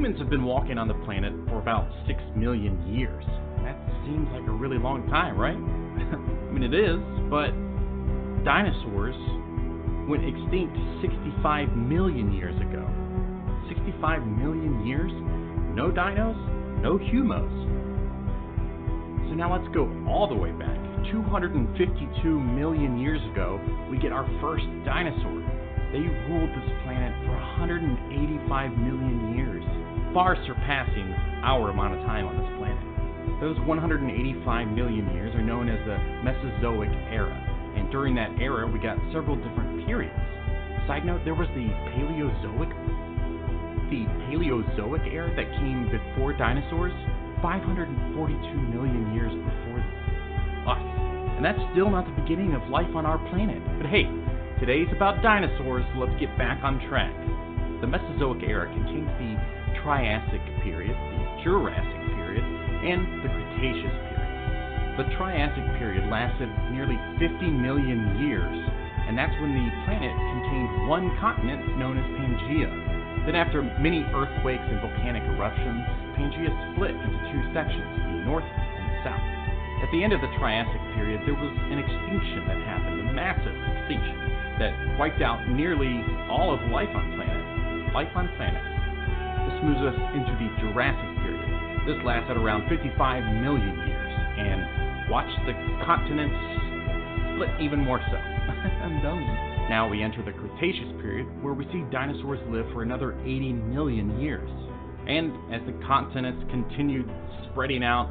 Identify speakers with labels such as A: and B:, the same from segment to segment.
A: Humans have been walking on the planet for about 6 million years. That seems like a really long time, right? I mean, it is, but dinosaurs went extinct 65 million years ago. 65 million years? No dinos, no humos. So now let's go all the way back. 252 million years ago, we get our first dinosaur. They ruled this planet for 185 million years, far surpassing our amount of time on this planet. Those 185 million years are known as the Mesozoic era, and during that era we got several different periods. Side note, there was the Paleozoic era that came before dinosaurs, 542 million years before us. And that's still not the beginning of life on our planet. But hey, today's about dinosaurs, so let's get back on track. The Mesozoic era contains the Triassic period, the Jurassic period, and the Cretaceous period. The Triassic period lasted nearly 50 million years, and that's when the planet contained one continent known as Pangaea. Then after many earthquakes and volcanic eruptions, Pangaea split into two sections, the north and the south. At the end of the Triassic period, there was an extinction that happened, a massive extinction that wiped out nearly all of life on planet. This moves us into the Jurassic period. This lasted around 55 million years, and watch the continents split even more so. I'm done. Now we enter the Cretaceous period, where we see dinosaurs live for another 80 million years. And as the continents continued spreading out,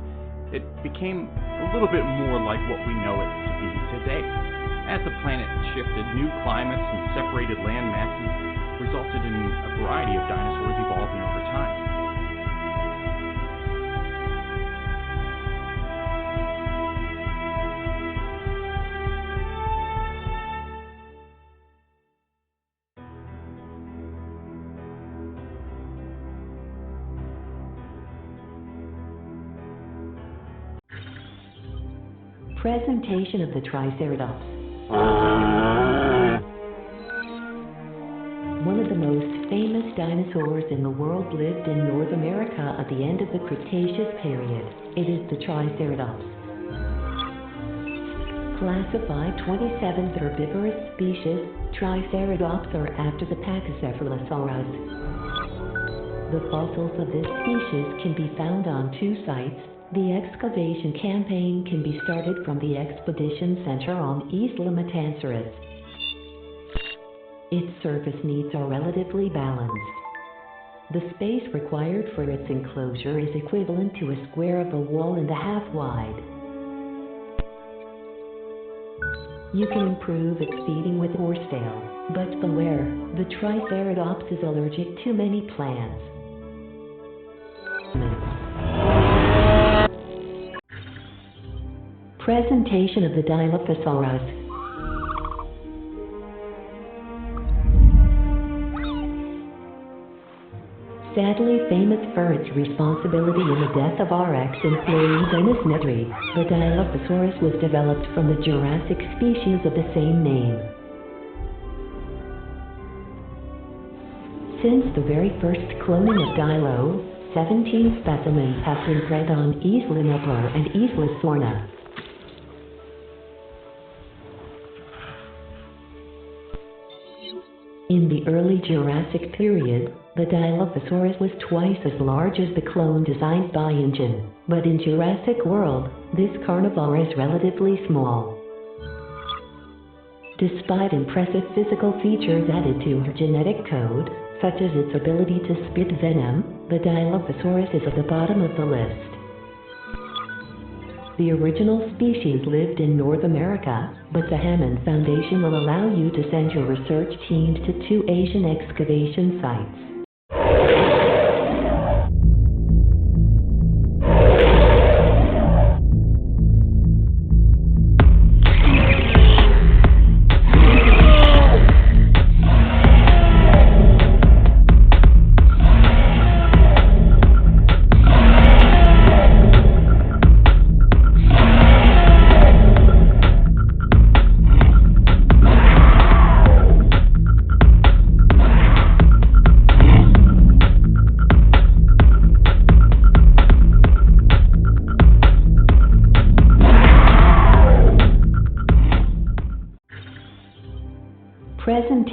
A: it became a little bit more like what we know it to be today. As the planet shifted, new climates and separated land masses resulted in a variety of dinosaurs evolving over time.
B: Presentation of the Triceratops. One of the most famous dinosaurs in the world lived in North America at the end of the Cretaceous period. It is the Triceratops. Classified 27th herbivorous species, Triceratops are after the Pachycephalosaurus. The fossils of this species can be found on two sites. The excavation campaign can be started from the Expedition Center on Isla Matanceres. Its surface needs are relatively balanced. The space required for its enclosure is equivalent to a square of a wall and a half wide. You can improve its feeding with horsetail, but beware, the Triceratops is allergic to many plants. Presentation of the Dilophosaurus. Sadly famous for its responsibility in the death of RX employee Dennis Nedry, the Dilophosaurus was developed from the Jurassic species of the same name. Since the very first cloning of Dilo, 17 specimens have been bred on Isla Nublar and Isla Sorna. In the early Jurassic period, the Dilophosaurus was twice as large as the clone designed by InGen, but in Jurassic World, this carnivore is relatively small. Despite impressive physical features added to her genetic code, such as its ability to spit venom, the Dilophosaurus is at the bottom of the list. The original species lived in North America, but the Hammond Foundation will allow you to send your research teams to 2 Asian excavation sites.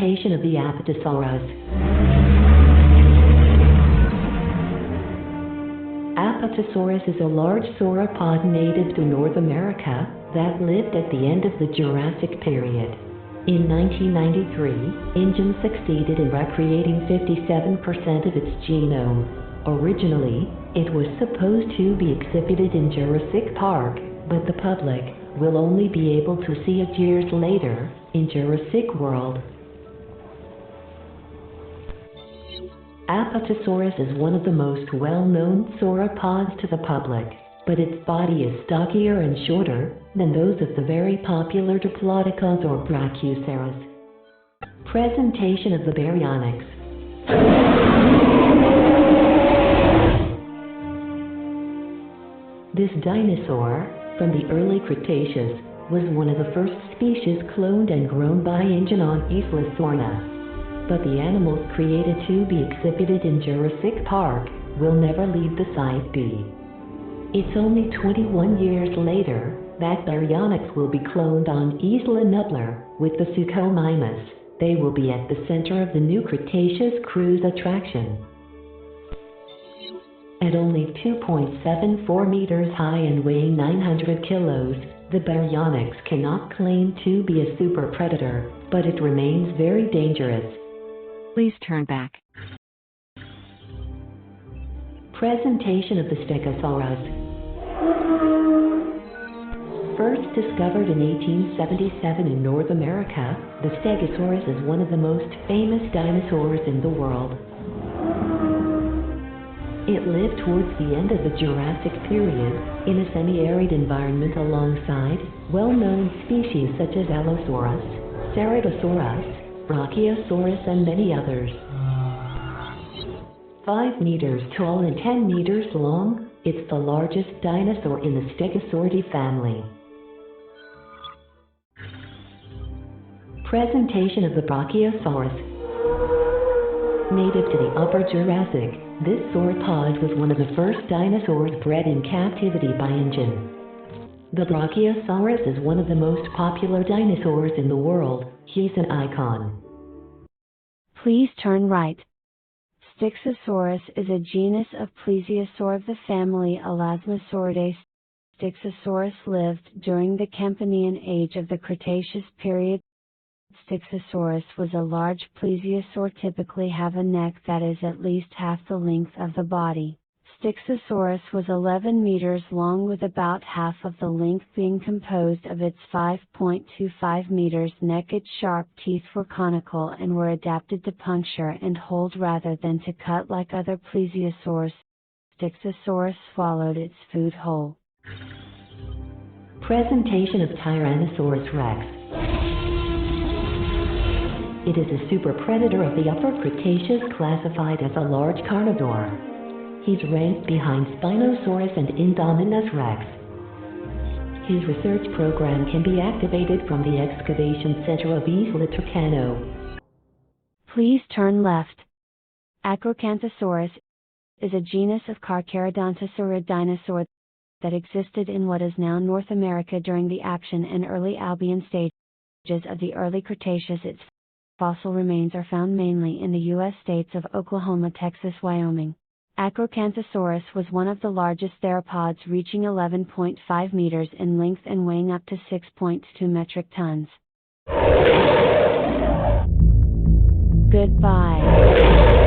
B: Presentation of the Apatosaurus. Apatosaurus is a large sauropod native to North America that lived at the end of the Jurassic period. In 1993, InGen succeeded in recreating 57% of its genome. Originally, it was supposed to be exhibited in Jurassic Park, but the public will only be able to see it years later in Jurassic World. Apatosaurus is one of the most well-known sauropods to the public, but its body is stockier and shorter than those of the very popular Diplodocus or Brachiosaurus. Presentation of the Baryonyx. This dinosaur, from the early Cretaceous, was one of the first species cloned and grown by InGen on Isla Sorna. But the animals created to be exhibited in Jurassic Park will never leave the site B. It's only 21 years later that Baryonyx will be cloned on Isla Nublar with the Suchomimus. They will be at the center of the new Cretaceous cruise attraction. At only 2.74 meters high and weighing 900 kilos, the Baryonyx cannot claim to be a super predator, but it remains very dangerous.
C: Please turn back.
B: Presentation of the Stegosaurus. First discovered in 1877 in North America, the Stegosaurus is one of the most famous dinosaurs in the world. It lived towards the end of the Jurassic period in a semi-arid environment alongside well-known species such as Allosaurus, Ceratosaurus, Brachiosaurus, and many others. 5 meters tall and 10 meters long, it's the largest dinosaur in the Stegosauridae family. Presentation of the Brachiosaurus. Native to the Upper Jurassic, this sauropod was one of the first dinosaurs bred in captivity by InGen. The Brachiosaurus is one of the most popular dinosaurs in the world. He's an icon.
C: Please turn right. Styxosaurus is a genus of plesiosaur of the family Elasmosauridae. Styxosaurus lived during the Campanian age of the Cretaceous period. Styxosaurus was a large plesiosaur, typically have a neck that is at least half the length of the body. Styxosaurus was 11 meters long with about half of the length being composed of its 5.25 meters neck. Its sharp teeth were conical and were adapted to puncture and hold rather than to cut like other plesiosaurs. Styxosaurus swallowed its food whole.
B: Presentation of Tyrannosaurus rex. It is a super predator of the Upper Cretaceous, classified as a large carnivore. He's ranked behind Spinosaurus and Indominus rex. His research program can be activated from the excavation center of Isla Turcano.
C: Please turn left. Acrocanthosaurus is a genus of Carcharodontosaurid dinosaur that existed in what is now North America during the Action and early Albian stages of the early Cretaceous. Its fossil remains are found mainly in the U.S. states of Oklahoma, Texas, Wyoming. Acrocanthosaurus was one of the largest theropods, reaching 11.5 meters in length and weighing up to 6.2 metric tons. Goodbye.